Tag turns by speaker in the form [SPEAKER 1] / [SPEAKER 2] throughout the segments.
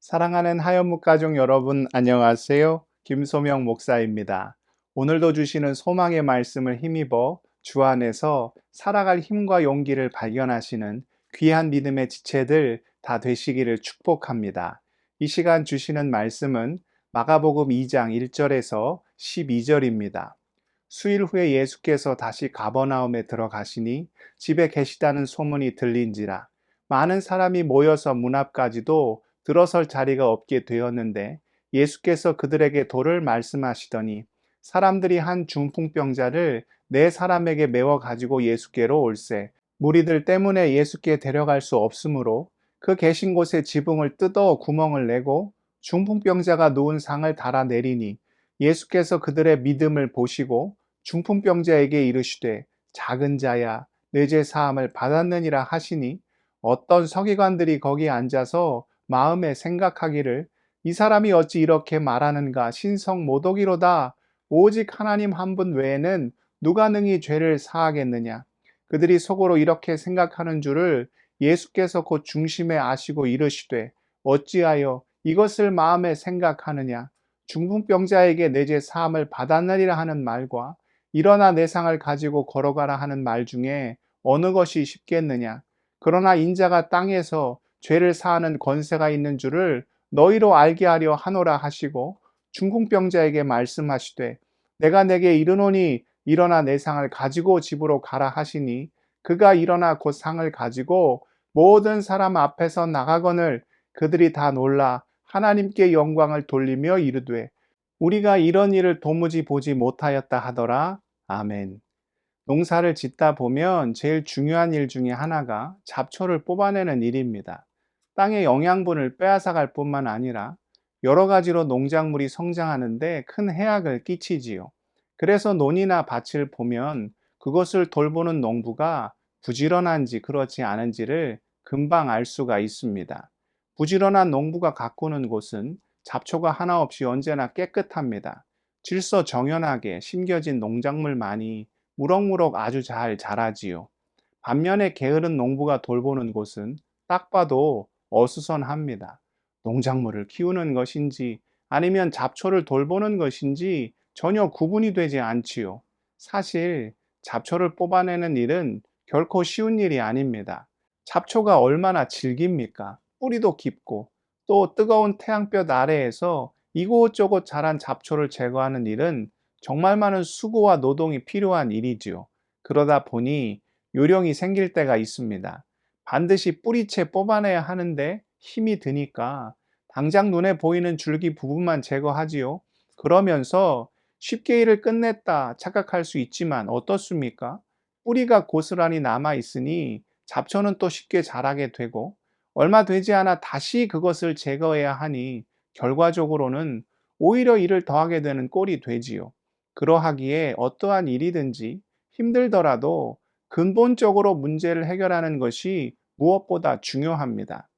[SPEAKER 1] 사랑하는 하연묵 가족 여러분, 안녕하세요. 김소명 목사입니다. 오늘도 주시는 소망의 말씀을 힘입어 주 안에서 살아갈 힘과 용기를 발견하시는 귀한 믿음의 지체들 다 되시기를 축복합니다. 이 시간 주시는 말씀은 마가복음 2장 1절에서 12절입니다. 수일 후에 예수께서 다시 가버나움에 들어가시니 집에 계시다는 소문이 들린지라 많은 사람이 모여서 문 앞까지도 들어설 자리가 없게 되었는데 예수께서 그들에게 도를 말씀하시더니 사람들이 한 중풍병자를 네 사람에게 메워 가지고 예수께로 올세 무리들 때문에 예수께 데려갈 수 없으므로 그 계신 곳에 지붕을 뜯어 구멍을 내고 중풍병자가 누운 상을 달아 내리니 예수께서 그들의 믿음을 보시고 중풍병자에게 이르시되 작은 자야 내 죄 사함을 받았느니라 하시니 어떤 서기관들이 거기 앉아서 마음에 생각하기를 이 사람이 어찌 이렇게 말하는가 신성 모독이로다 오직 하나님 한 분 외에는 누가 능히 죄를 사하겠느냐. 그들이 속으로 이렇게 생각하는 줄을 예수께서 곧 중심에 아시고 이르시되 어찌하여 이것을 마음에 생각하느냐. 중풍병자에게 내 죄 사함을 받았느니라 하는 말과 일어나 내 상을 가지고 걸어가라 하는 말 중에 어느 것이 쉽겠느냐. 그러나 인자가 땅에서 죄를 사하는 권세가 있는 줄을 너희로 알게 하려 하노라 하시고 중풍병자에게 말씀하시되 내가 내게 이르노니 일어나 내 상을 가지고 집으로 가라 하시니 그가 일어나 곧 상을 가지고 모든 사람 앞에서 나가거늘 그들이 다 놀라 하나님께 영광을 돌리며 이르되 우리가 이런 일을 도무지 보지 못하였다 하더라. 아멘. 농사를 짓다 보면 제일 중요한 일 중에 하나가 잡초를 뽑아내는 일입니다. 땅의 영양분을 빼앗아갈 뿐만 아니라 여러 가지로 농작물이 성장하는데 큰 해악을 끼치지요. 그래서 논이나 밭을 보면 그것을 돌보는 농부가 부지런한지 그렇지 않은지를 금방 알 수가 있습니다. 부지런한 농부가 가꾸는 곳은 잡초가 하나 없이 언제나 깨끗합니다. 질서정연하게 심겨진 농작물만이 무럭무럭 아주 잘 자라지요. 반면에 게으른 농부가 돌보는 곳은 딱 봐도 어수선합니다. 농작물을 키우는 것인지 아니면 잡초를 돌보는 것인지 전혀 구분이 되지 않지요. 사실 잡초를 뽑아내는 일은 결코 쉬운 일이 아닙니다. 잡초가 얼마나 질깁니까? 뿌리도 깊고 또 뜨거운 태양볕 아래에서 이곳저곳 자란 잡초를 제거하는 일은 정말 많은 수고와 노동이 필요한 일이지요. 그러다 보니 요령이 생길 때가 있습니다. 반드시 뿌리채 뽑아내야 하는데 힘이 드니까 당장 눈에 보이는 줄기 부분만 제거하지요. 그러면서 쉽게 일을 끝냈다 착각할 수 있지만 어떻습니까? 뿌리가 고스란히 남아 있으니 잡초는 또 쉽게 자라게 되고 얼마 되지 않아 다시 그것을 제거해야 하니 결과적으로는 오히려 일을 더하게 되는 꼴이 되지요. 그러하기에 어떠한 일이든지 힘들더라도 근본적으로 문제를 해결하는 것이 무엇보다 중요합니다.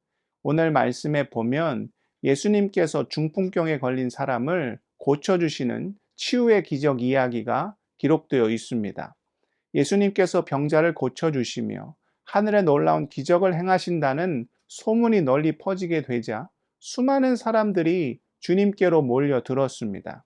[SPEAKER 1] 오늘 말씀에 보면 예수님께서 중풍병에 걸린 사람을 고쳐주시는 치유의 기적 이야기가 기록되어 있습니다. 예수님께서 병자를 고쳐주시며 하늘에 놀라운 기적을 행하신다는 소문이 널리 퍼지게 되자 수많은 사람들이 주님께로 몰려들었습니다.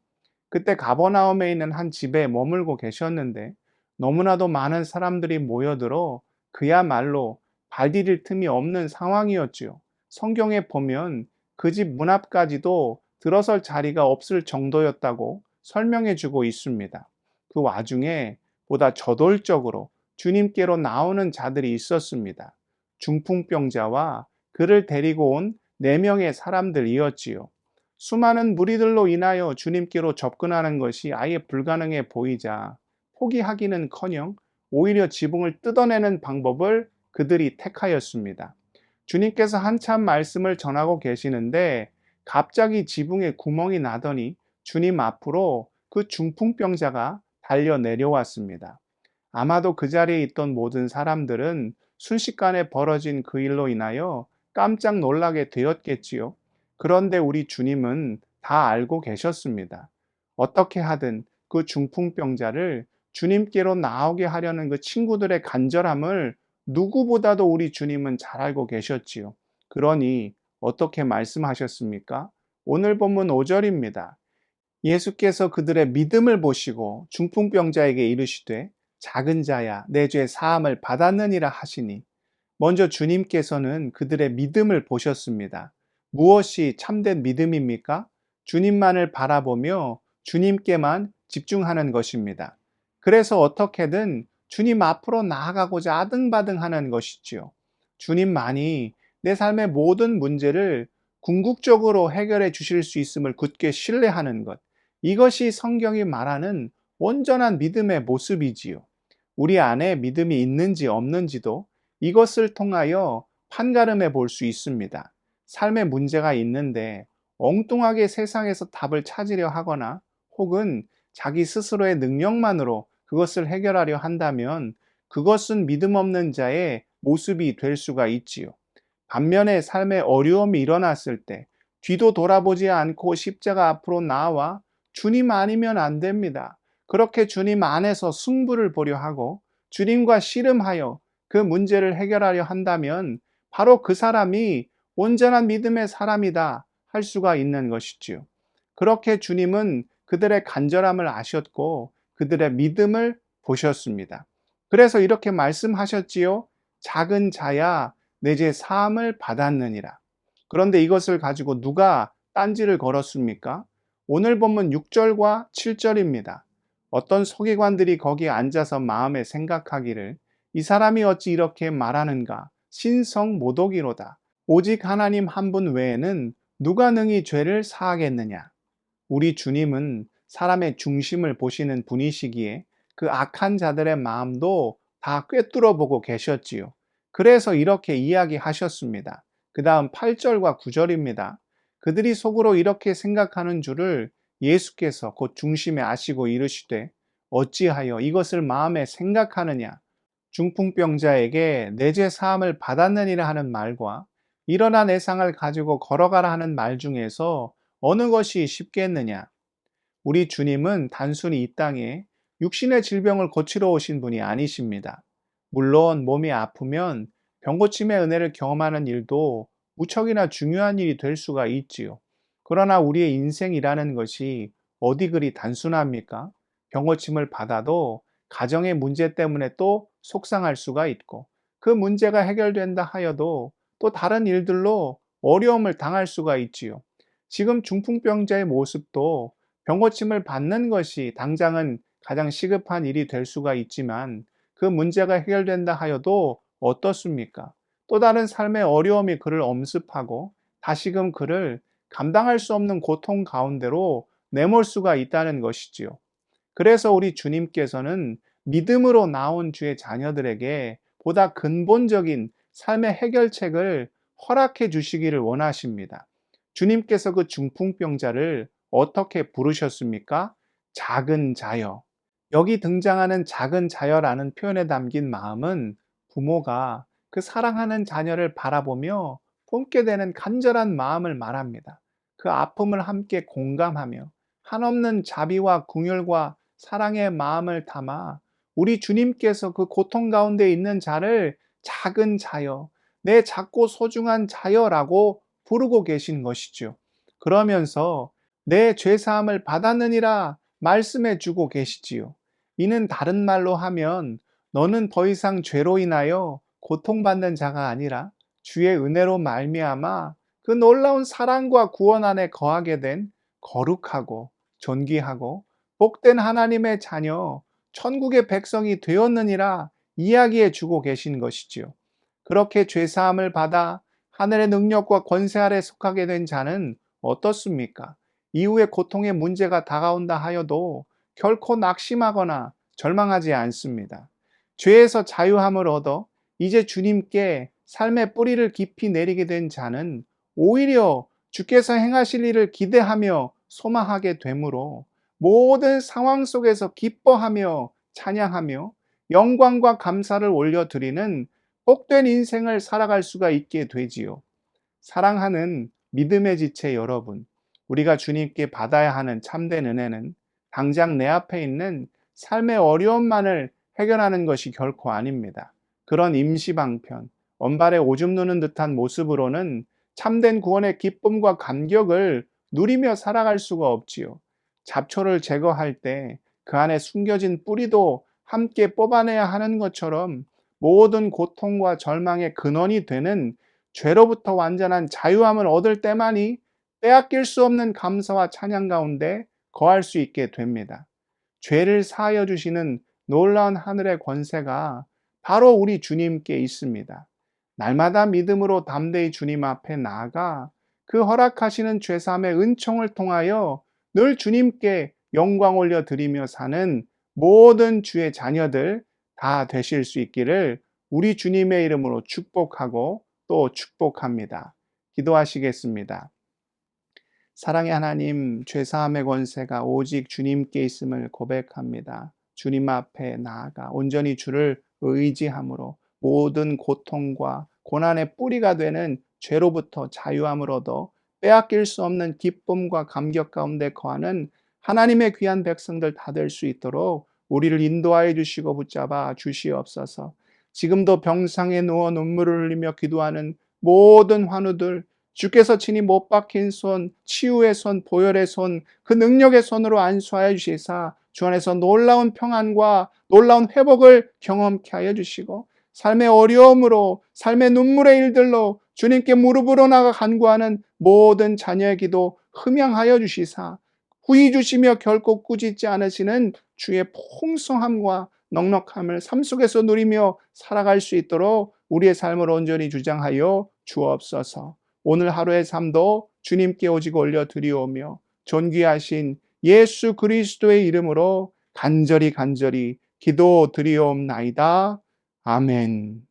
[SPEAKER 1] 그때 가버나움에 있는 한 집에 머물고 계셨는데 너무나도 많은 사람들이 모여들어 그야말로 발 디딜 틈이 없는 상황이었지요. 성경에 보면 그 집 문 앞까지도 들어설 자리가 없을 정도였다고 설명해 주고 있습니다. 그 와중에 보다 저돌적으로 주님께로 나오는 자들이 있었습니다. 중풍병자와 그를 데리고 온 4명의 사람들이었지요. 수많은 무리들로 인하여 주님께로 접근하는 것이 아예 불가능해 보이자 포기하기는커녕 오히려 지붕을 뜯어내는 방법을 그들이 택하였습니다. 주님께서 한참 말씀을 전하고 계시는데 갑자기 지붕에 구멍이 나더니 주님 앞으로 그 중풍병자가 달려 내려왔습니다. 아마도 그 자리에 있던 모든 사람들은 순식간에 벌어진 그 일로 인하여 깜짝 놀라게 되었겠지요. 그런데 우리 주님은 다 알고 계셨습니다. 어떻게 하든 그 중풍병자를 주님께로 나오게 하려는 그 친구들의 간절함을 누구보다도 우리 주님은 잘 알고 계셨지요. 그러니 어떻게 말씀하셨습니까? 오늘 본문 5절입니다. 예수께서 그들의 믿음을 보시고 중풍병자에게 이르시되 작은 자야 내 죄 사함을 받았느니라 하시니 먼저 주님께서는 그들의 믿음을 보셨습니다. 무엇이 참된 믿음입니까? 주님만을 바라보며 주님께만 집중하는 것입니다. 그래서 어떻게든 주님 앞으로 나아가고자 아등바등하는 것이지요. 주님만이 내 삶의 모든 문제를 궁극적으로 해결해 주실 수 있음을 굳게 신뢰하는 것. 이것이 성경이 말하는 온전한 믿음의 모습이지요. 우리 안에 믿음이 있는지 없는지도 이것을 통하여 판가름해 볼 수 있습니다. 삶에 문제가 있는데 엉뚱하게 세상에서 답을 찾으려 하거나 혹은 자기 스스로의 능력만으로 그것을 해결하려 한다면 그것은 믿음 없는 자의 모습이 될 수가 있지요. 반면에 삶에 어려움이 일어났을 때 뒤도 돌아보지 않고 십자가 앞으로 나와 주님 아니면 안 됩니다. 그렇게 주님 안에서 승부를 보려 하고 주님과 씨름하여 그 문제를 해결하려 한다면 바로 그 사람이 온전한 믿음의 사람이다 할 수가 있는 것이지요. 그렇게 주님은 그들의 간절함을 아셨고 그들의 믿음을 보셨습니다. 그래서 이렇게 말씀하셨지요. 작은 자야 내 죄 사함을 받았느니라. 그런데 이것을 가지고 누가 딴지를 걸었습니까? 오늘 본문 6절과 7절입니다. 어떤 서기관들이 거기 앉아서 마음에 생각하기를 이 사람이 어찌 이렇게 말하는가? 신성모독이로다. 오직 하나님 한 분 외에는 누가 능히 죄를 사하겠느냐? 우리 주님은 사람의 중심을 보시는 분이시기에 그 악한 자들의 마음도 다 꿰뚫어 보고 계셨지요. 그래서 이렇게 이야기하셨습니다. 그 다음 8절과 9절입니다. 그들이 속으로 이렇게 생각하는 줄을 예수께서 곧 중심에 아시고 이르시되 어찌하여 이것을 마음에 생각하느냐? 중풍병자에게 내 죄 사함을 받았느니라 하는 말과 일어나 내 상을 가지고 걸어가라 하는 말 중에서 어느 것이 쉽겠느냐? 우리 주님은 단순히 이 땅에 육신의 질병을 고치러 오신 분이 아니십니다. 물론 몸이 아프면 병고침의 은혜를 경험하는 일도 무척이나 중요한 일이 될 수가 있지요. 그러나 우리의 인생이라는 것이 어디 그리 단순합니까? 병고침을 받아도 가정의 문제 때문에 또 속상할 수가 있고 그 문제가 해결된다 하여도 또 다른 일들로 어려움을 당할 수가 있지요. 지금 중풍병자의 모습도 병고침을 받는 것이 당장은 가장 시급한 일이 될 수가 있지만 그 문제가 해결된다 하여도 어떻습니까? 또 다른 삶의 어려움이 그를 엄습하고 다시금 그를 감당할 수 없는 고통 가운데로 내몰 수가 있다는 것이지요. 그래서 우리 주님께서는 믿음으로 나온 주의 자녀들에게 보다 근본적인 삶의 해결책을 허락해 주시기를 원하십니다. 주님께서 그 중풍병자를 어떻게 부르셨습니까? 작은 자여. 여기 등장하는 작은 자여라는 표현에 담긴 마음은 부모가 그 사랑하는 자녀를 바라보며 품게 되는 간절한 마음을 말합니다. 그 아픔을 함께 공감하며 한없는 자비와 긍휼과 사랑의 마음을 담아 우리 주님께서 그 고통 가운데 있는 자를 작은 자여, 내 작고 소중한 자여라고 부르고 계신 것이죠. 그러면서 내 죄사함을 받았느니라 말씀해 주고 계시지요. 이는 다른 말로 하면 너는 더 이상 죄로 인하여 고통받는 자가 아니라 주의 은혜로 말미암아 그 놀라운 사랑과 구원 안에 거하게 된 거룩하고 존귀하고 복된 하나님의 자녀, 천국의 백성이 되었느니라 이야기해 주고 계신 것이지요. 그렇게 죄사함을 받아 하늘의 능력과 권세 아래 속하게 된 자는 어떻습니까? 이후에 고통의 문제가 다가온다 하여도 결코 낙심하거나 절망하지 않습니다. 죄에서 자유함을 얻어 이제 주님께 삶의 뿌리를 깊이 내리게 된 자는 오히려 주께서 행하실 일을 기대하며 소망하게 되므로 모든 상황 속에서 기뻐하며 찬양하며 영광과 감사를 올려드리는 복된 인생을 살아갈 수가 있게 되지요. 사랑하는 믿음의 지체 여러분, 우리가 주님께 받아야 하는 참된 은혜는 당장 내 앞에 있는 삶의 어려움만을 해결하는 것이 결코 아닙니다. 그런 임시방편, 언발에 오줌 누는 듯한 모습으로는 참된 구원의 기쁨과 감격을 누리며 살아갈 수가 없지요. 잡초를 제거할 때 그 안에 숨겨진 뿌리도 함께 뽑아내야 하는 것처럼 모든 고통과 절망의 근원이 되는 죄로부터 완전한 자유함을 얻을 때만이 빼앗길 수 없는 감사와 찬양 가운데 거할 수 있게 됩니다. 죄를 사하여 주시는 놀라운 하늘의 권세가 바로 우리 주님께 있습니다. 날마다 믿음으로 담대히 주님 앞에 나아가 그 허락하시는 죄사함의 은총을 통하여 늘 주님께 영광 올려 드리며 사는 모든 주의 자녀들 다 되실 수 있기를 우리 주님의 이름으로 축복하고 또 축복합니다. 기도하시겠습니다. 사랑의 하나님, 죄사함의 권세가 오직 주님께 있음을 고백합니다. 주님 앞에 나아가 온전히 주를 의지함으로 모든 고통과 고난의 뿌리가 되는 죄로부터 자유함을 얻어 빼앗길 수 없는 기쁨과 감격 가운데 거하는 하나님의 귀한 백성들 다 될 수 있도록 우리를 인도하여 주시고 붙잡아 주시옵소서. 지금도 병상에 누워 눈물을 흘리며 기도하는 모든 환우들, 주께서 친히 못 박힌 손, 치유의 손, 보혈의 손, 그 능력의 손으로 안수하여 주시사 주 안에서 놀라운 평안과 놀라운 회복을 경험케 하여 주시고 삶의 어려움으로 삶의 눈물의 일들로 주님께 무릎으로 나가 간구하는 모든 자녀의 기도 흠양하여 주시사 후히 주시며 결코 꾸짖지 않으시는 주의 풍성함과 넉넉함을 삶 속에서 누리며 살아갈 수 있도록 우리의 삶을 온전히 주장하여 주옵소서. 오늘 하루의 삶도 주님께 오직 올려드리오며 존귀하신 예수 그리스도의 이름으로 간절히 기도드리옵나이다. 아멘.